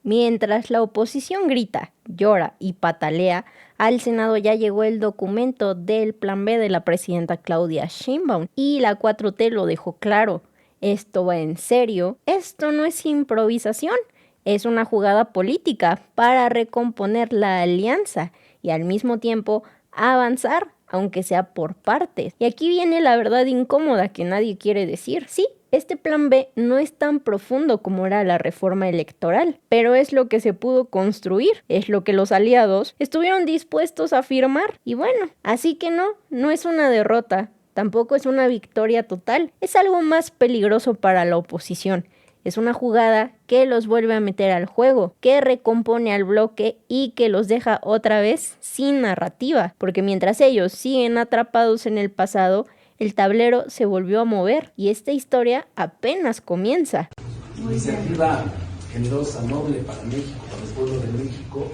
Mientras la oposición grita, llora y patalea, al Senado ya llegó el documento del Plan B de la presidenta Claudia Sheinbaum y la 4T lo dejó claro. Esto va en serio, esto no es improvisación, es una jugada política para recomponer la alianza y al mismo tiempo avanzar, aunque sea por partes. Y aquí viene la verdad incómoda que nadie quiere decir. Sí, este plan B no es tan profundo como era la reforma electoral, pero es lo que se pudo construir, es lo que los aliados estuvieron dispuestos a firmar. Y bueno, así que no es una derrota, tampoco es una victoria total, es algo más peligroso para la oposición. Es una jugada que los vuelve a meter al juego, que recompone al bloque y que los deja otra vez sin narrativa, porque mientras ellos siguen atrapados en el pasado, el tablero se volvió a mover y esta historia apenas comienza. Iniciativa generosa, noble para México, para el pueblo de México,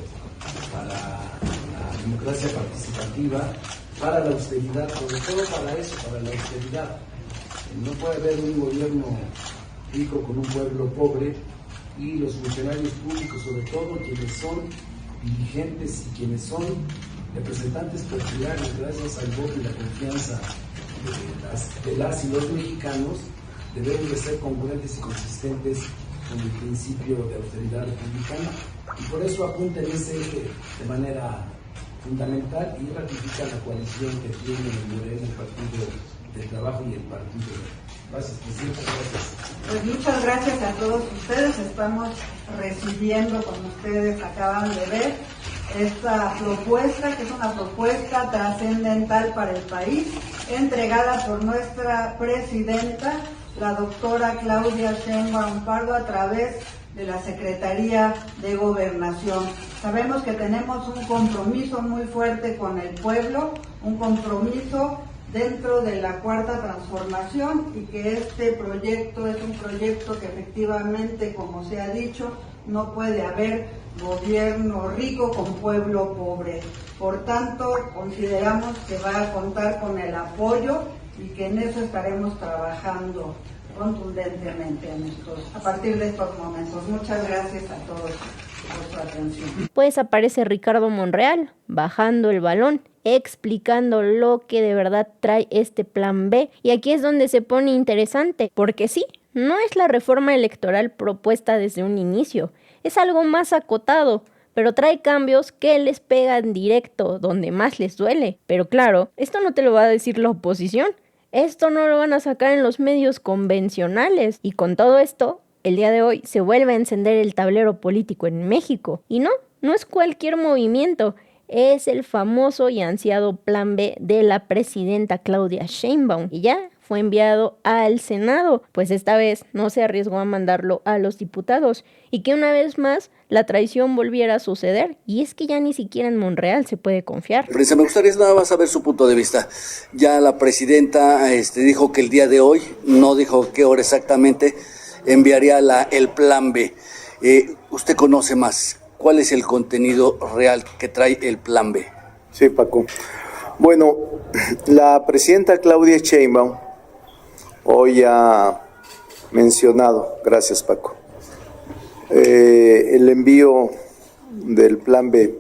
para la democracia participativa, para la austeridad, sobre todo para eso, para la austeridad. No puede haber un gobierno rico con un pueblo pobre y los funcionarios públicos, sobre todo quienes son dirigentes y quienes son representantes populares, gracias al voto y la confianza de las y los mexicanos, deben de ser congruentes y consistentes con el principio de austeridad republicana y por eso apunta en ese eje de manera fundamental y ratifica la coalición que tiene el Morena, el Partido del Trabajo y el Partido. Gracias, presidenta. Gracias. Pues muchas gracias a todos ustedes. Estamos recibiendo, como ustedes acaban de ver, esta propuesta, que es una propuesta trascendental para el país, entregada por nuestra presidenta, la doctora Claudia Sheinbaum Pardo, a través de la Secretaría de Gobernación. Sabemos que tenemos un compromiso muy fuerte con el pueblo, un compromiso dentro de la Cuarta Transformación y que este proyecto es un proyecto que efectivamente, como se ha dicho, no puede haber gobierno rico con pueblo pobre. Por tanto, consideramos que va a contar con el apoyo y que en eso estaremos trabajando contundentemente a partir de estos momentos. Muchas gracias a todos por su atención. Pues aparece Ricardo Monreal bajando el balón, explicando lo que de verdad trae este plan B. Y aquí es donde se pone interesante, porque sí, no es la reforma electoral propuesta desde un inicio, es algo más acotado, pero trae cambios que les pegan directo, donde más les duele. Pero claro, esto no te lo va a decir la oposición, esto no lo van a sacar en los medios convencionales. Y con todo esto, el día de hoy se vuelve a encender el tablero político en México. Y no es cualquier movimiento, es el famoso y ansiado plan B de la presidenta Claudia Sheinbaum. Y ya fue enviado al Senado, pues esta vez no se arriesgó a mandarlo a los diputados. Y que una vez más la traición volviera a suceder, y es que ya ni siquiera en Monreal se puede confiar. Me gustaría nada más saber su punto de vista. Ya la presidenta dijo que el día de hoy, no dijo qué hora exactamente, enviaría el plan B. Usted conoce más. ¿Cuál es el contenido real que trae el plan B? Sí, Paco. Bueno, la presidenta Claudia Sheinbaum hoy ha mencionado, gracias Paco, el envío del plan B,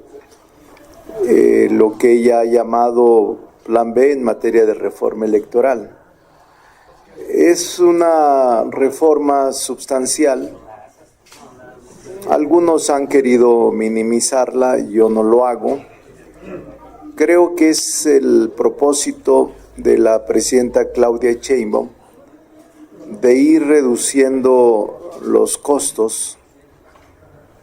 lo que ella ha llamado plan B en materia de reforma electoral. Es una reforma sustancial. Algunos han querido minimizarla, yo no lo hago. Creo que es el propósito de la presidenta Claudia Sheinbaum de ir reduciendo los costos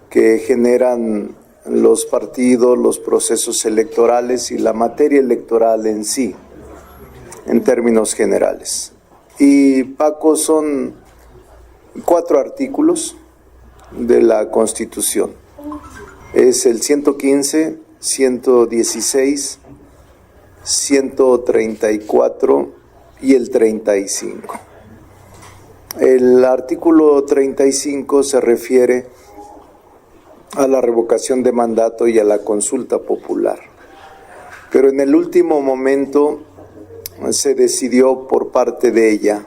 que generan los partidos, los procesos electorales y la materia electoral en sí, en términos generales. Y Paco, son 4 artículos de la Constitución. Es el 115, 116, 134 y el 35. El artículo 35 se refiere a la revocación de mandato y a la consulta popular. Pero en el último momento se decidió por parte de ella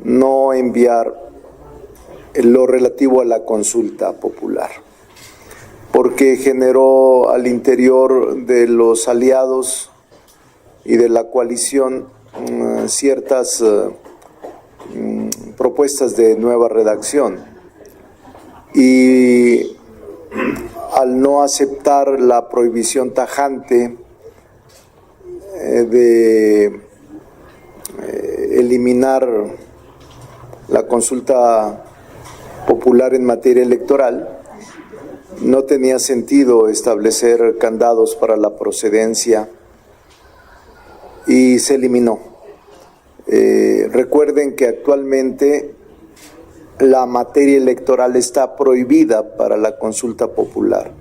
no enviar lo relativo a la consulta popular, porque generó al interior de los aliados y de la coalición ciertas propuestas de nueva redacción, y al no aceptar la prohibición tajante de eliminar la consulta popular en materia electoral, no tenía sentido establecer candados para la procedencia y se eliminó. Recuerden que actualmente la materia electoral está prohibida para la consulta popular,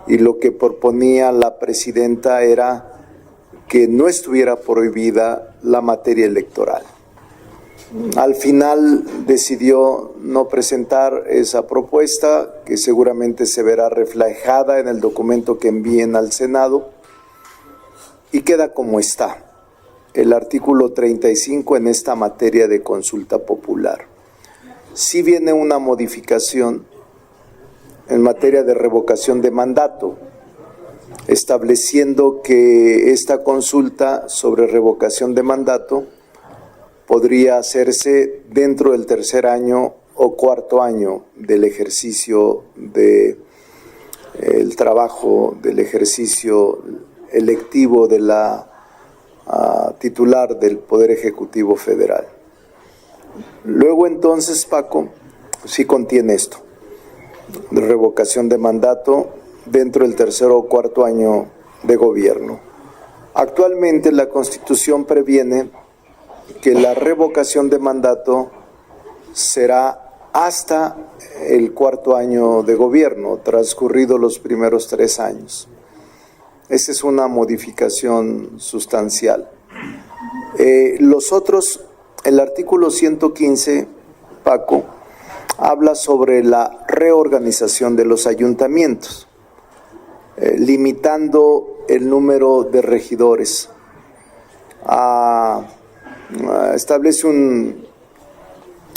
y lo que proponía la presidenta era que no estuviera prohibida la materia electoral. Al final decidió no presentar esa propuesta, que seguramente se verá reflejada en el documento que envíen al Senado, y queda como está el artículo 35 en esta materia de consulta popular. Sí viene una modificación en materia de revocación de mandato, estableciendo que esta consulta sobre revocación de mandato podría hacerse dentro del tercer año o cuarto año del ejercicio del trabajo, del ejercicio electivo de la titular del Poder Ejecutivo Federal. Luego entonces, Paco, sí contiene esto, de revocación de mandato dentro del tercer o cuarto año de gobierno. Actualmente la Constitución previene que la revocación de mandato será hasta el cuarto año de gobierno, transcurridos los primeros 3 años. Esa es una modificación sustancial. Los otros, el artículo 115, Paco, habla sobre la reorganización de los ayuntamientos, limitando el número de regidores. Establece un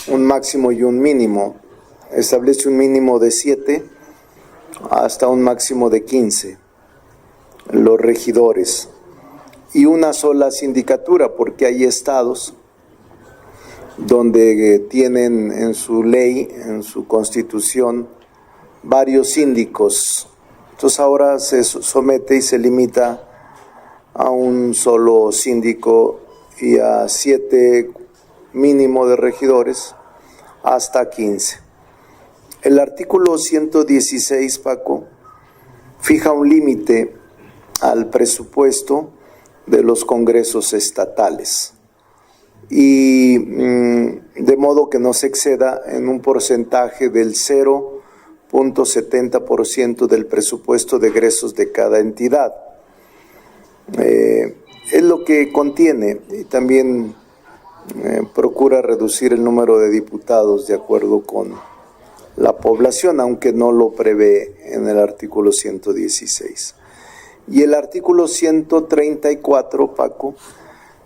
máximo y un mínimo. Establece un mínimo de 7 hasta un máximo de 15 los regidores, y una sola sindicatura, porque hay estados donde tienen en su ley, en su constitución, varios síndicos. Entonces ahora se somete y se limita a un solo síndico y a 7 mínimo de regidores hasta 15. El artículo 116, Paco, fija un límite al presupuesto de los congresos estatales, y de modo que no se exceda en un porcentaje del 0.70% del presupuesto de egresos de cada entidad. Es lo que contiene, y también procura reducir el número de diputados de acuerdo con la población, aunque no lo prevé en el artículo 116. Y el artículo 134, Paco,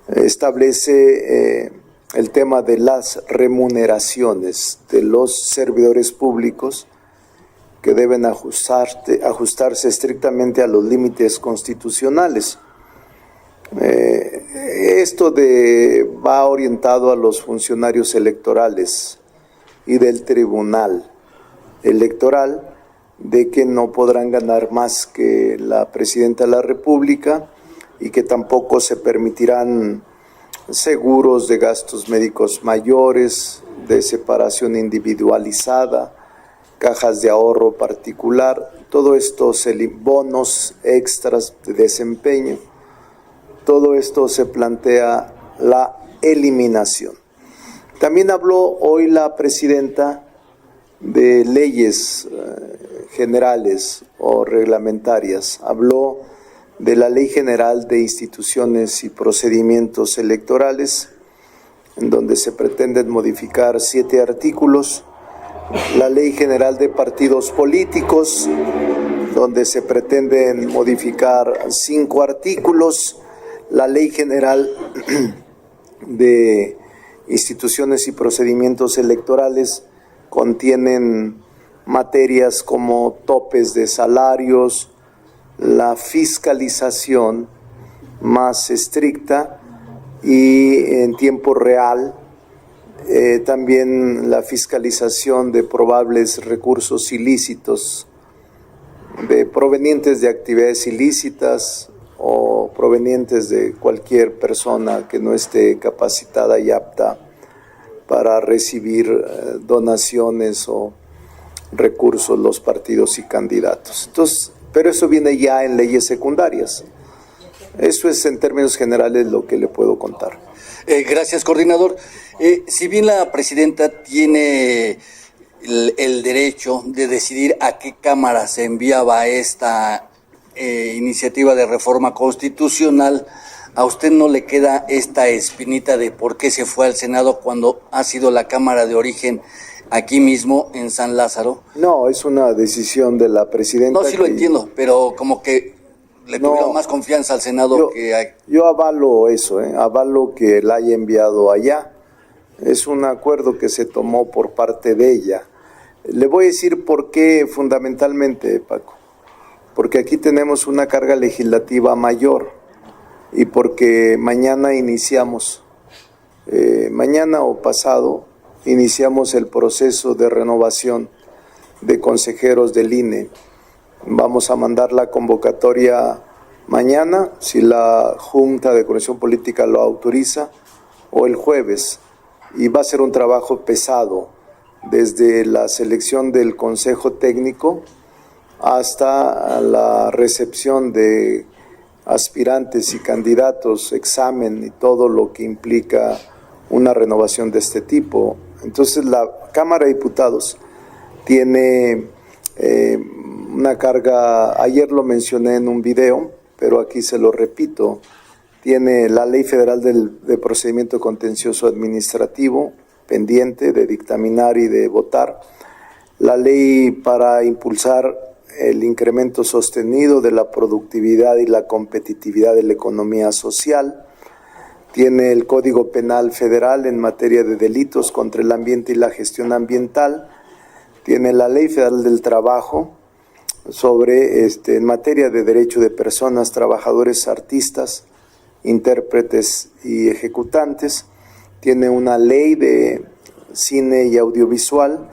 establece el tema de las remuneraciones de los servidores públicos, que deben ajustarse estrictamente a los límites constitucionales. Esto va orientado a los funcionarios electorales y del Tribunal Electoral, de que no podrán ganar más que la Presidenta de la República, y que tampoco se permitirán seguros de gastos médicos mayores, de separación individualizada, cajas de ahorro particular, todo esto, bonos extras de desempeño, todo esto se plantea la eliminación. También habló hoy la presidenta de leyes generales o reglamentarias. Habló de la Ley General de Instituciones y Procedimientos Electorales, en donde se pretenden modificar 7 artículos, la Ley General de Partidos Políticos, donde se pretenden modificar 5 artículos, la Ley General de Instituciones y Procedimientos Electorales, contienen materias como topes de salarios, la fiscalización más estricta y en tiempo real, también la fiscalización de probables recursos ilícitos provenientes de actividades ilícitas o provenientes de cualquier persona que no esté capacitada y apta para recibir donaciones o recursos los partidos y candidatos. Entonces, pero eso viene ya en leyes secundarias. Eso es en términos generales lo que le puedo contar. Gracias, coordinador. Si bien la presidenta tiene el derecho de decidir a qué Cámara se enviaba esta iniciativa de reforma constitucional, ¿a usted no le queda esta espinita de por qué se fue al Senado cuando ha sido la Cámara de origen aquí mismo en San Lázaro? No, es una decisión de la presidenta. No, sí lo entiendo, pero como que le tuvieron más confianza al Senado que hay. Yo avalo eso, avalo que la haya enviado allá. Es un acuerdo que se tomó por parte de ella. Le voy a decir por qué fundamentalmente, Paco. Porque aquí tenemos una carga legislativa mayor y porque mañana iniciamos, mañana o pasado, iniciamos el proceso de renovación de consejeros del INE. Vamos a mandar la convocatoria mañana, si la Junta de Coordinación Política lo autoriza, o el jueves. Y va a ser un trabajo pesado, desde la selección del Consejo Técnico hasta la recepción de aspirantes y candidatos, examen y todo lo que implica una renovación de este tipo. Entonces la Cámara de Diputados tiene una carga, ayer lo mencioné en un video, pero aquí se lo repito, tiene la Ley Federal de Procedimiento Contencioso Administrativo pendiente de dictaminar y de votar, la ley para impulsar el incremento sostenido de la productividad y la competitividad de la economía social, tiene el Código Penal Federal en materia de delitos contra el ambiente y la gestión ambiental, tiene la Ley Federal del Trabajo sobre en materia de derecho de personas, trabajadores, artistas, intérpretes y ejecutantes, tiene una ley de cine y audiovisual,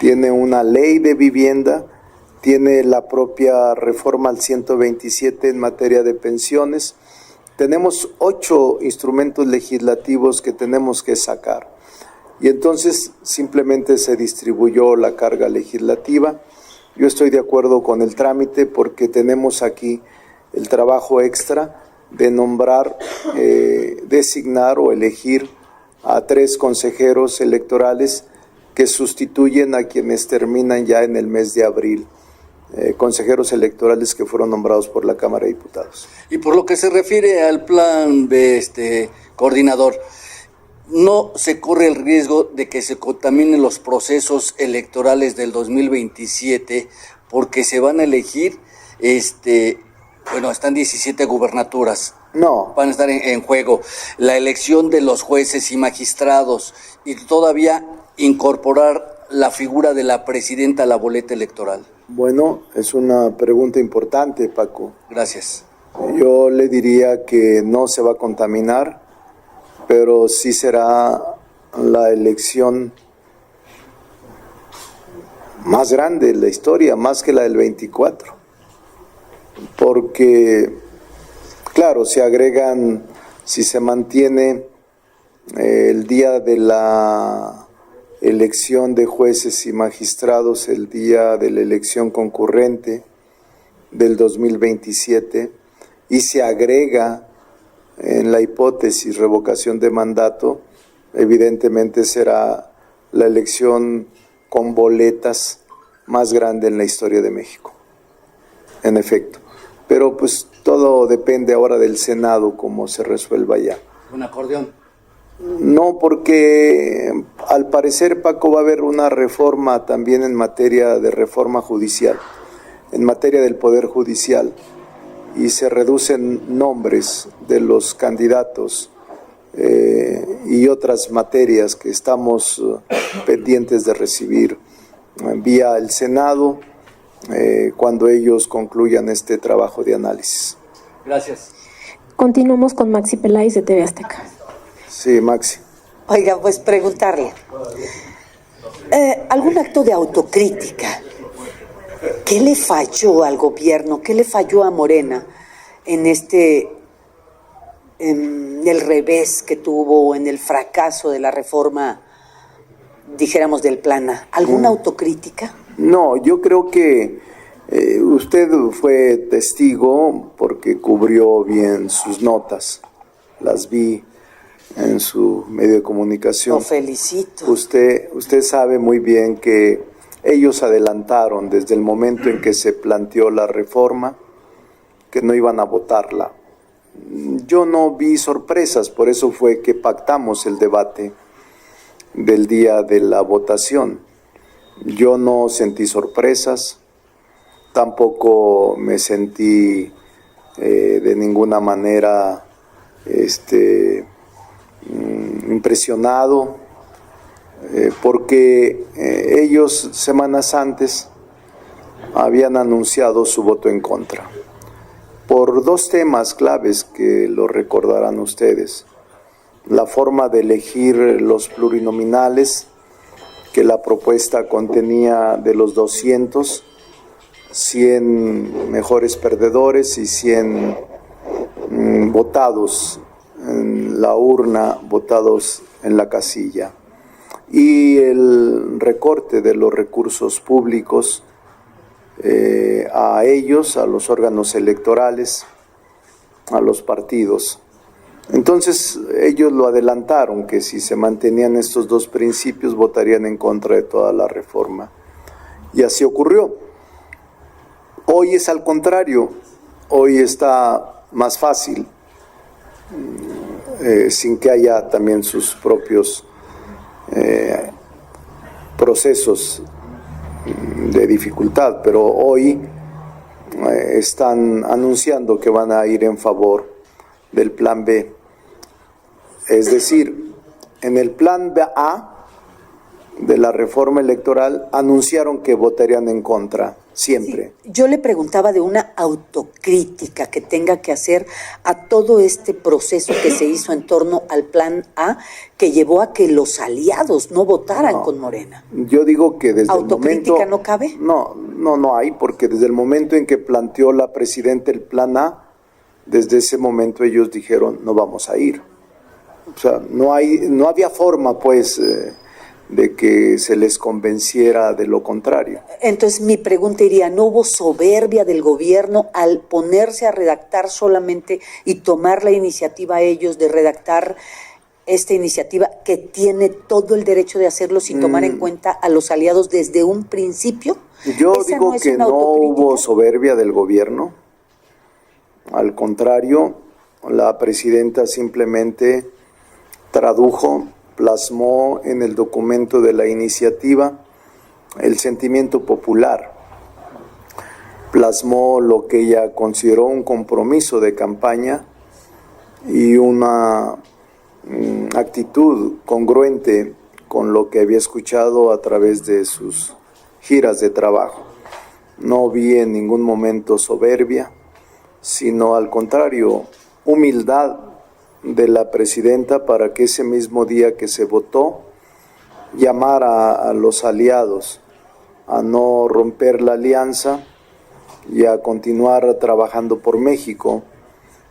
tiene una ley de vivienda, tiene la propia reforma al 127 en materia de pensiones. Tenemos 8 instrumentos legislativos que tenemos que sacar y entonces simplemente se distribuyó la carga legislativa. Yo estoy de acuerdo con el trámite porque tenemos aquí el trabajo extra de nombrar, designar o elegir a 3 consejeros electorales que sustituyen a quienes terminan ya en el mes de abril, consejeros electorales que fueron nombrados por la Cámara de Diputados. Y por lo que se refiere al plan B, coordinador, ¿no se corre el riesgo de que se contaminen los procesos electorales del 2027 porque se van a elegir, están 17 gubernaturas? No. Van a estar en juego la elección de los jueces y magistrados y todavía incorporar la figura de la presidenta a la boleta electoral. Bueno, es una pregunta importante, Paco. Gracias. Yo le diría que no se va a contaminar, pero sí será la elección más grande de la historia, más que la del 24. Porque, claro, se agregan, si se mantiene el día de la elección de jueces y magistrados, el día de la elección concurrente del 2027, y se agrega en la hipótesis revocación de mandato, evidentemente será la elección con boletas más grande en la historia de México, en efecto. Pero pues todo depende ahora del Senado, cómo se resuelva ya. ¿Un acordeón? No, porque al parecer, Paco, va a haber una reforma también en materia de reforma judicial, en materia del Poder Judicial, y se reducen nombres de los candidatos y otras materias que estamos pendientes de recibir vía el Senado cuando ellos concluyan este trabajo de análisis. Gracias. Continuamos con Maxi Peláez de TV Azteca. Sí, Maxi. Oiga, pues preguntarle, ¿algún acto de autocrítica? ¿Qué le falló al gobierno? ¿Qué le falló a Morena en el revés que tuvo, en el fracaso de la reforma, dijéramos, del Plan A? ¿Alguna autocrítica? No, yo creo que usted fue testigo porque cubrió bien sus notas. Las vi en su medio de comunicación. Lo felicito. Usted sabe muy bien que ellos adelantaron desde el momento en que se planteó la reforma que no iban a votarla. Yo no vi sorpresas, por eso fue que pactamos el debate del día de la votación. Yo no sentí sorpresas, tampoco me sentí de ninguna manera impresionado, porque ellos semanas antes habían anunciado su voto en contra por dos temas claves que lo recordarán ustedes: la forma de elegir los plurinominales, que la propuesta contenía de los 200, 100 mejores perdedores y 100 votados en la urna, votados en la casilla, y el recorte de los recursos públicos a ellos, a los órganos electorales, a los partidos. Entonces ellos lo adelantaron, que si se mantenían estos dos principios votarían en contra de toda la reforma, y así ocurrió. Hoy es al contrario, hoy está más fácil, sin que haya también sus propios procesos de dificultad, pero hoy están anunciando que van a ir en favor del Plan B. Es decir, en el Plan A de la reforma electoral anunciaron que votarían en contra, siempre. Sí, yo le preguntaba de una autocrítica que tenga que hacer a todo este proceso que se hizo en torno al Plan A, que llevó a que los aliados no votaran con Morena. Yo digo que desde el momento... ¿Autocrítica no cabe? No hay, porque desde el momento en que planteó la presidenta el Plan A, desde ese momento ellos dijeron no vamos a ir. O sea, no había forma, pues, de que se les convenciera de lo contrario. Entonces mi pregunta iría, ¿no hubo soberbia del gobierno al ponerse a redactar solamente y tomar la iniciativa ellos de redactar esta iniciativa, que tiene todo el derecho de hacerlo sin tomar en cuenta a los aliados desde un principio? Yo digo que no hubo soberbia del gobierno. Al contrario, la presidenta simplemente tradujo, plasmó en el documento de la iniciativa el sentimiento popular, plasmó lo que ella consideró un compromiso de campaña y una actitud congruente con lo que había escuchado a través de sus giras de trabajo. No vi en ningún momento soberbia, sino al contrario, humildad de la presidenta para que ese mismo día que se votó llamara a los aliados a no romper la alianza y a continuar trabajando por México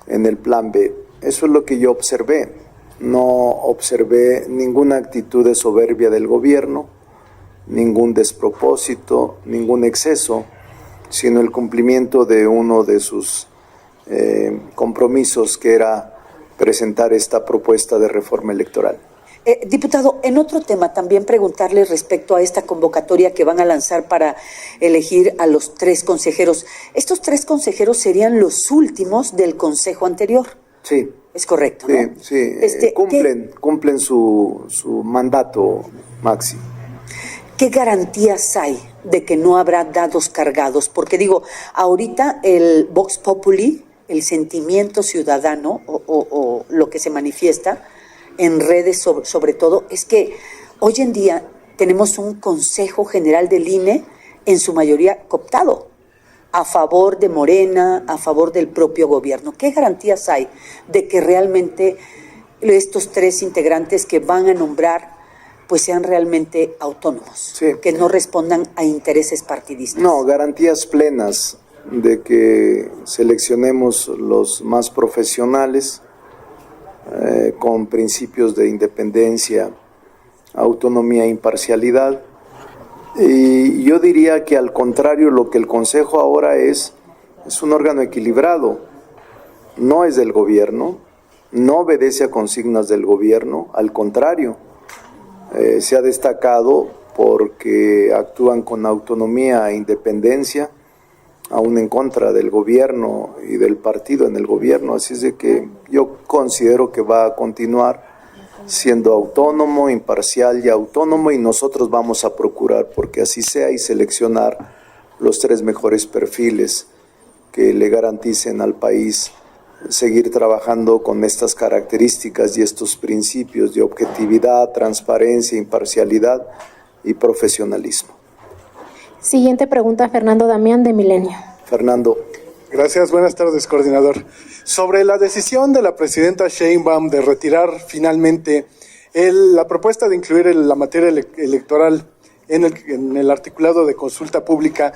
en el Plan B. Eso es lo que yo observé. No observé ninguna actitud de soberbia del gobierno, ningún despropósito, ningún exceso, sino el cumplimiento de uno de sus compromisos, que era presentar esta propuesta de reforma electoral. Diputado, en otro tema también preguntarle respecto a esta convocatoria que van a lanzar para elegir a los 3 consejeros. Estos 3 consejeros serían los últimos del consejo anterior. Sí. Es correcto, ¿no? Sí, cumplen su mandato, Maxi. ¿Qué garantías hay de que no habrá dados cargados? Porque digo, ahorita el Vox Populi, el sentimiento ciudadano o lo que se manifiesta, en redes sobre todo, es que hoy en día tenemos un Consejo General del INE en su mayoría cooptado, a favor de Morena, a favor del propio gobierno. ¿Qué garantías hay de que realmente estos 3 integrantes que van a nombrar pues sean realmente autónomos, sí, que no respondan a intereses partidistas? No, garantías plenas de que seleccionemos los más profesionales, con principios de independencia, autonomía e imparcialidad. Y yo diría que al contrario, lo que el Consejo ahora es un órgano equilibrado, no es del gobierno, no obedece a consignas del gobierno, al contrario, se ha destacado porque actúan con autonomía e independencia, aún en contra del gobierno y del partido en el gobierno, así es de que yo considero que va a continuar siendo autónomo, imparcial y autónomo, y nosotros vamos a procurar porque así sea y seleccionar los 3 mejores perfiles que le garanticen al país seguir trabajando con estas características y estos principios de objetividad, transparencia, imparcialidad y profesionalismo. Siguiente pregunta, Fernando Damián, de Milenio. Fernando. Gracias, buenas tardes, coordinador. Sobre la decisión de la presidenta Sheinbaum de retirar finalmente la propuesta de incluir la materia electoral en el articulado de consulta pública,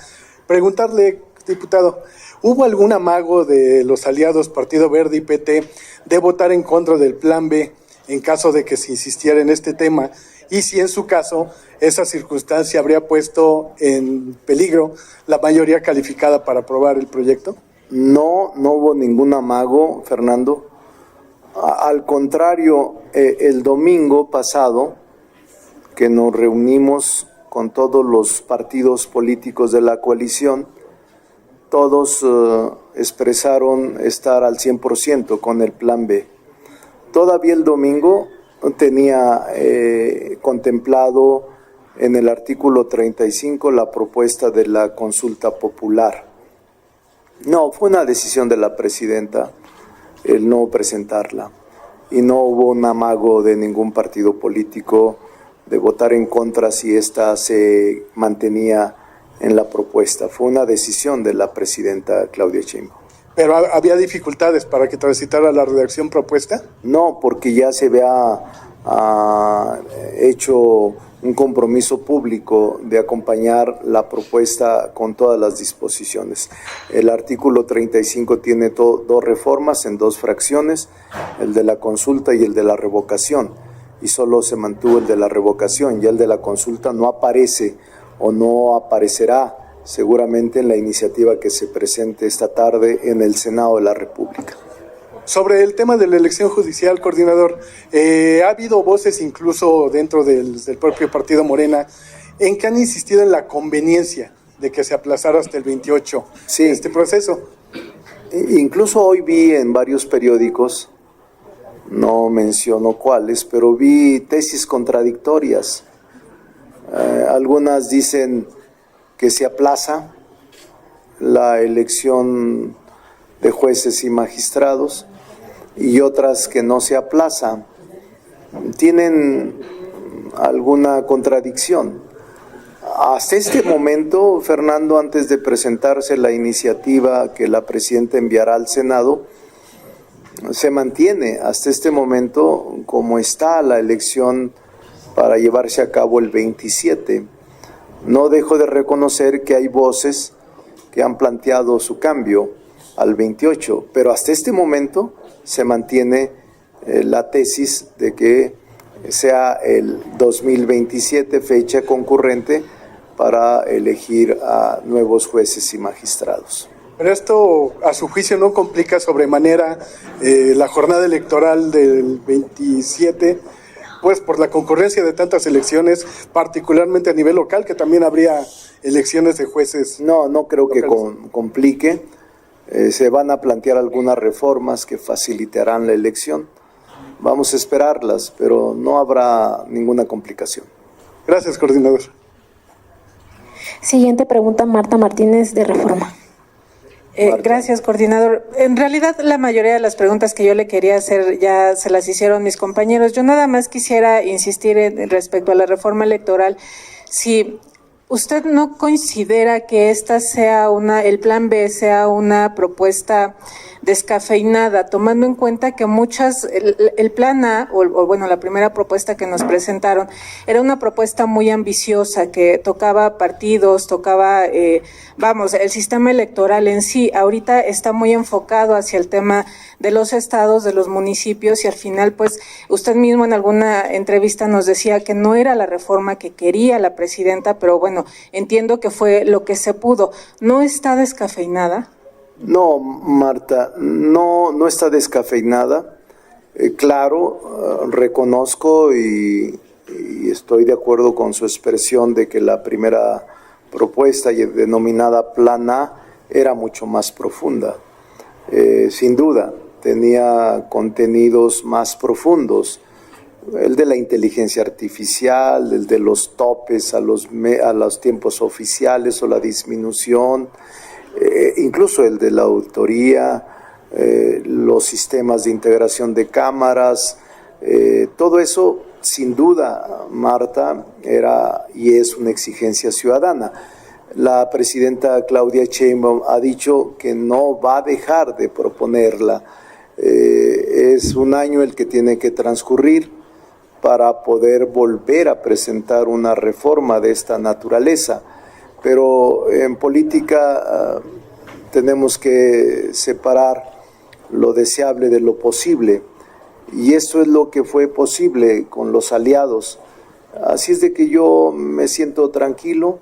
preguntarle, diputado, ¿hubo algún amago de los aliados Partido Verde y PT de votar en contra del Plan B en caso de que se insistiera en este tema? Y si en su caso esa circunstancia habría puesto en peligro la mayoría calificada para aprobar el proyecto. No hubo ningún amago, Fernando. Al contrario, el domingo pasado, que nos reunimos con todos los partidos políticos de la coalición, todos expresaron estar al 100% con el Plan B. Todavía el domingo tenía contemplado en el artículo 35 la propuesta de la consulta popular. No, fue una decisión de la presidenta el no presentarla, y no hubo un amago de ningún partido político de votar en contra si ésta se mantenía en la propuesta. Fue una decisión de la presidenta Claudia Sheinbaum. ¿Pero había dificultades para que transitara la redacción propuesta? No, porque ya se había hecho un compromiso público de acompañar la propuesta con todas las disposiciones. El artículo 35 tiene 2 reformas en 2 fracciones, el de la consulta y el de la revocación, y solo se mantuvo el de la revocación, ya el de la consulta no aparece o no aparecerá seguramente en la iniciativa que se presente esta tarde en el Senado de la República. Sobre el tema de la elección judicial, coordinador, ha habido voces incluso dentro del propio partido Morena en que han insistido en la conveniencia de que se aplazara hasta el 28 este proceso. Incluso hoy vi en varios periódicos, no menciono cuáles, pero vi tesis contradictorias. Algunas dicen que se aplaza la elección de jueces y magistrados, y otras que no se aplaza. Tienen alguna contradicción. Hasta este momento, Fernando, antes de presentarse la iniciativa que la presidenta enviará al Senado, se mantiene hasta este momento como está la elección para llevarse a cabo el 27. No dejo de reconocer que hay voces que han planteado su cambio al 28, pero hasta este momento se mantiene la tesis de que sea el 2027 fecha concurrente para elegir a nuevos jueces y magistrados. Pero esto, a su juicio, no complica sobremanera la jornada electoral del 27, pues por la concurrencia de tantas elecciones, particularmente a nivel local, que también habría elecciones de jueces. No creo que complique. Se van a plantear algunas reformas que facilitarán la elección. Vamos a esperarlas, pero no habrá ninguna complicación. Gracias, coordinador. Siguiente pregunta, Marta Martínez, de Reforma. Gracias, coordinador. En realidad, la mayoría de las preguntas que yo le quería hacer ya se las hicieron mis compañeros. Yo nada más quisiera insistir respecto a la reforma electoral. Si usted no considera que esta sea el plan B sea una propuesta descafeinada, tomando en cuenta que el plan A, o bueno, la primera propuesta que nos presentaron, era una propuesta muy ambiciosa que tocaba partidos, tocaba, el sistema electoral en sí. Ahorita está muy enfocado hacia el tema de los estados, de los municipios, y al final, pues, usted mismo en alguna entrevista nos decía que no era la reforma que quería la presidenta, pero bueno, entiendo que fue lo que se pudo. ¿No está descafeinada? No, Marta, no está descafeinada. Claro, reconozco y estoy de acuerdo con su expresión de que la primera propuesta denominada Plan A era mucho más profunda. Sin duda, tenía contenidos más profundos. El de la inteligencia artificial, el de los topes a los tiempos oficiales o la disminución, incluso el de la auditoría, los sistemas de integración de cámaras, todo eso sin duda, Marta, era y es una exigencia ciudadana. La presidenta Claudia Sheinbaum ha dicho que no va a dejar de proponerla. Es un año el que tiene que transcurrir para poder volver a presentar una reforma de esta naturaleza. Pero en política tenemos que separar lo deseable de lo posible, y eso es lo que fue posible con los aliados. Así es de que yo me siento tranquilo,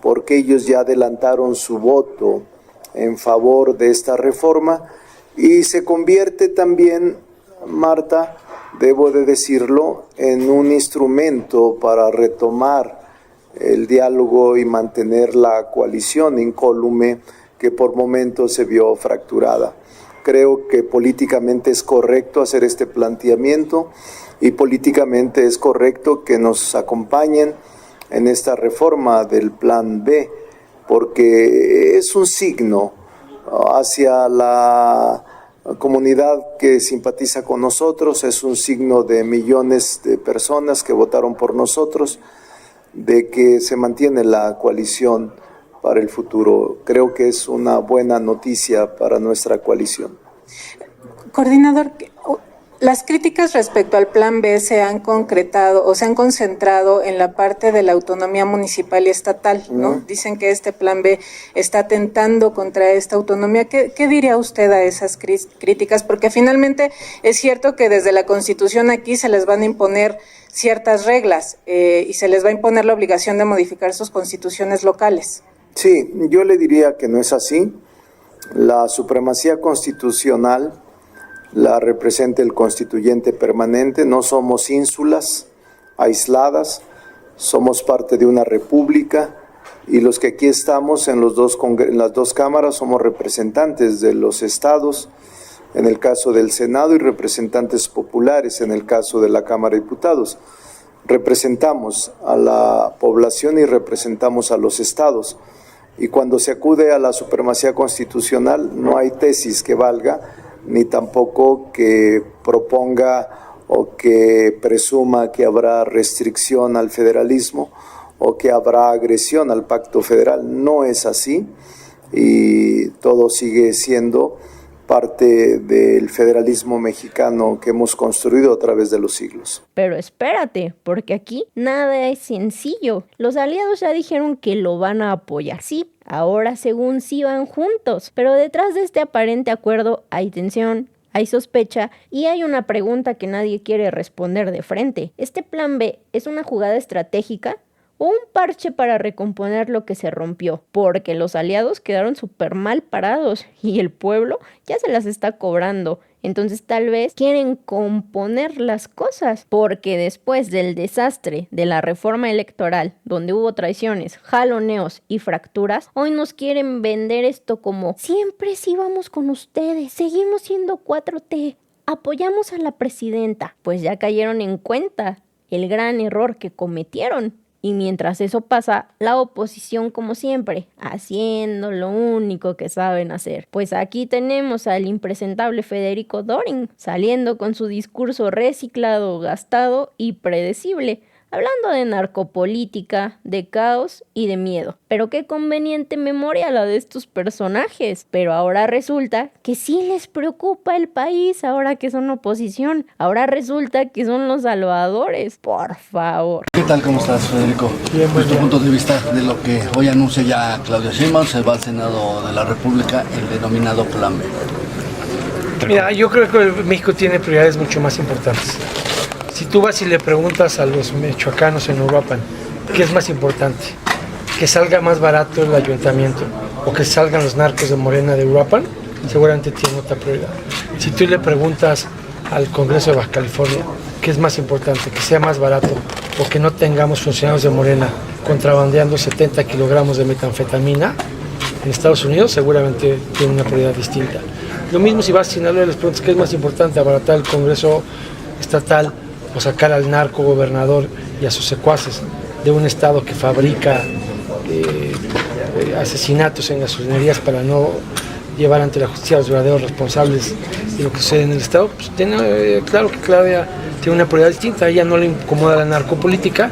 porque ellos ya adelantaron su voto en favor de esta reforma, y se convierte también, Marta, debo de decirlo, en un instrumento para retomar el diálogo y mantener la coalición incólume que por momentos se vio fracturada. Creo que políticamente es correcto hacer este planteamiento, y políticamente es correcto que nos acompañen en esta reforma del Plan B, porque es un signo hacia la comunidad que simpatiza con nosotros, es un signo de millones de personas que votaron por nosotros, de que se mantiene la coalición para el futuro. Creo que es una buena noticia para nuestra coalición. Coordinador, las críticas respecto al Plan B se han concretado o se han concentrado en la parte de la autonomía municipal y estatal, ¿no? Dicen que este Plan B está atentando contra esta autonomía. ¿Qué diría usted a esas críticas? Porque finalmente es cierto que desde la Constitución aquí se les van a imponer ciertas reglas y se les va a imponer la obligación de modificar sus constituciones locales. Sí, yo le diría que no es así. La supremacía constitucional la representa el constituyente permanente. No somos ínsulas aisladas, somos parte de una república, y los que aquí estamos en las dos cámaras somos representantes de los estados, en el caso del Senado, y representantes populares en el caso de la Cámara de Diputados. Representamos a la población y representamos a los estados. Y cuando se acude a la supremacía constitucional, no hay tesis que valga, ni tampoco que proponga o que presuma que habrá restricción al federalismo o que habrá agresión al pacto federal. No es así, y todo sigue siendo parte del federalismo mexicano que hemos construido a través de los siglos. Pero espérate, porque aquí nada es sencillo. Los aliados ya dijeron que lo van a apoyar. Sí, ahora según sí van juntos, pero detrás de este aparente acuerdo hay tensión, hay sospecha y hay una pregunta que nadie quiere responder de frente. ¿Este plan B es una jugada estratégica o un parche para recomponer lo que se rompió? Porque los aliados quedaron súper mal parados y el pueblo ya se las está cobrando. Entonces tal vez quieren componer las cosas, porque después del desastre de la reforma electoral, donde hubo traiciones, jaloneos y fracturas, hoy nos quieren vender esto como siempre sí vamos con ustedes, seguimos siendo 4T, apoyamos a la presidenta. Pues ya cayeron en cuenta el gran error que cometieron Y mientras eso pasa, la oposición, como siempre, haciendo lo único que saben hacer. Pues aquí tenemos al impresentable Federico Dorin, saliendo con su discurso reciclado, gastado y predecible, hablando de narcopolítica, de caos y de miedo. Pero qué conveniente memoria la de estos personajes. Pero ahora resulta que sí les preocupa el país, ahora que son oposición. Ahora resulta que son los salvadores. Por favor. ¿Qué tal? ¿Cómo estás, Federico? Bien, Desde tu punto de vista de lo que hoy anuncia ya Claudia Sheinbaum, se va al Senado de la República el denominado Plan B. Mira, yo creo que México tiene prioridades mucho más importantes. Si tú vas y le preguntas a los michoacanos en Uruapan, ¿qué es más importante? ¿Que salga más barato el ayuntamiento o que salgan los narcos de Morena de Uruapan? Seguramente tiene otra prioridad. Si tú le preguntas al Congreso de Baja California, ¿qué es más importante? ¿Que sea más barato o que no tengamos funcionarios de Morena contrabandeando 70 kilogramos de metanfetamina en Estados Unidos? Seguramente tiene una prioridad distinta. Lo mismo si vas a Sinaloa y les preguntas qué es más importante, abaratar el Congreso estatal o sacar al narco gobernador y a sus secuaces de un estado que fabrica asesinatos en gasolinerías para no llevar ante la justicia a los verdaderos responsables de lo que sucede en el estado. Pues claro que Claudia tiene una prioridad distinta. A ella no le incomoda la narcopolítica,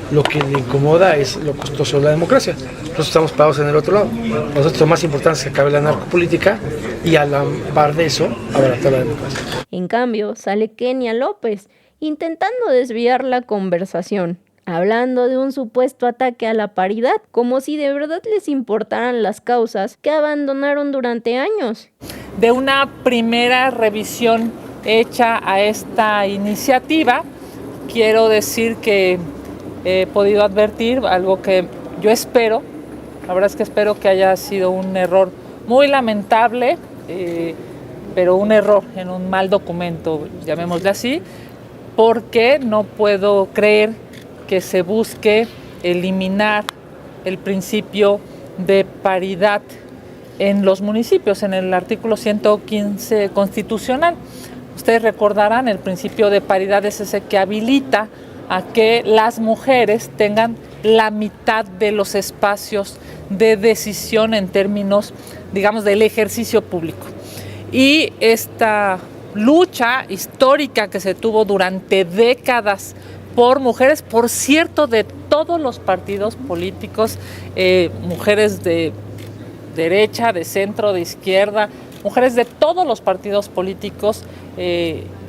lo que le incomoda es lo costoso de la democracia. Nosotros estamos parados en el otro lado. Nosotros lo más importante es que acabe la narcopolítica y a la par de eso abaratar la democracia. En cambio, sale Kenia López intentando desviar la conversación, hablando de un supuesto ataque a la paridad, como si de verdad les importaran las causas que abandonaron durante años. De una primera revisión hecha a esta iniciativa, quiero decir que he podido advertir algo que yo espero, la verdad es que espero que haya sido un error muy lamentable, pero un error en un mal documento, llamémosle así, porque no puedo creer que se busque eliminar el principio de paridad en los municipios, en el artículo 115 constitucional. Ustedes recordarán, el principio de paridad es ese que habilita a que las mujeres tengan la mitad de los espacios de decisión en términos, digamos, del ejercicio público. Y esta lucha histórica que se tuvo durante décadas por mujeres, por cierto, de todos los partidos políticos, mujeres de derecha, de centro, de izquierda, mujeres de todos los partidos políticos,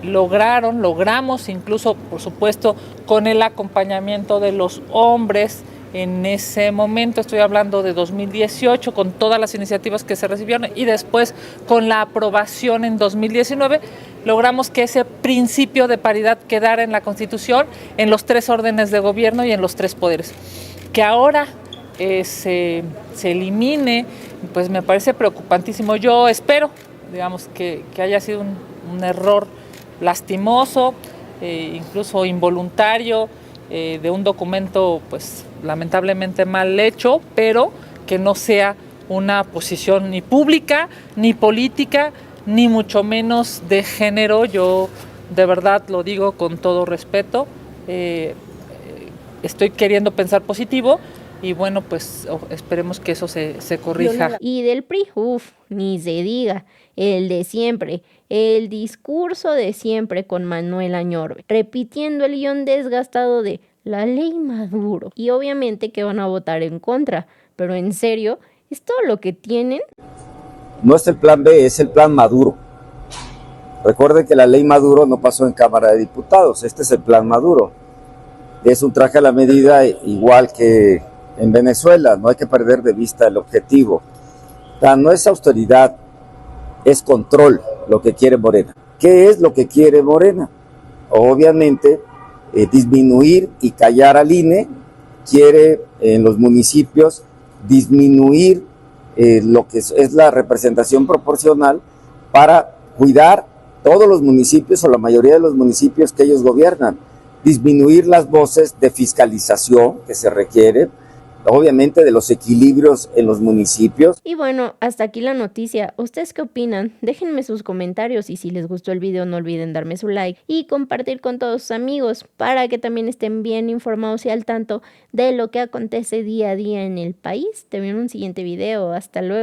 logramos incluso, por supuesto, con el acompañamiento de los hombres. En ese momento, estoy hablando de 2018, con todas las iniciativas que se recibieron y después con la aprobación en 2019, logramos que ese principio de paridad quedara en la Constitución, en los 3 órdenes de gobierno y en los 3 poderes. Que ahora se elimine, pues me parece preocupantísimo. Yo espero, digamos, que haya sido un error lastimoso, incluso involuntario, de un documento pues lamentablemente mal hecho, pero que no sea una posición ni pública, ni política, ni mucho menos de género. Yo de verdad lo digo con todo respeto, estoy queriendo pensar positivo y bueno, pues esperemos que eso se corrija. Y del PRI, ni se diga, el de siempre, el discurso de siempre con Manuel Añorbe, repitiendo el guión desgastado de la ley Maduro. Y obviamente que van a votar en contra, pero en serio, ¿es todo lo que tienen? No es el plan B, es el plan Maduro. Recuerden que la ley Maduro no pasó en Cámara de Diputados, este es el plan Maduro. Es un traje a la medida igual que en Venezuela, no hay que perder de vista el objetivo. No es austeridad, es control lo que quiere Morena. ¿Qué es lo que quiere Morena? Obviamente, disminuir y callar al INE, quiere en los municipios disminuir lo que es la representación proporcional para cuidar todos los municipios o la mayoría de los municipios que ellos gobiernan, disminuir las voces de fiscalización que se requieren, obviamente de los equilibrios en los municipios. Y bueno, hasta aquí la noticia. ¿Ustedes qué opinan? Déjenme sus comentarios y si les gustó el video no olviden darme su like y compartir con todos sus amigos para que también estén bien informados y al tanto de lo que acontece día a día en el país. Te veo en un siguiente video. Hasta luego.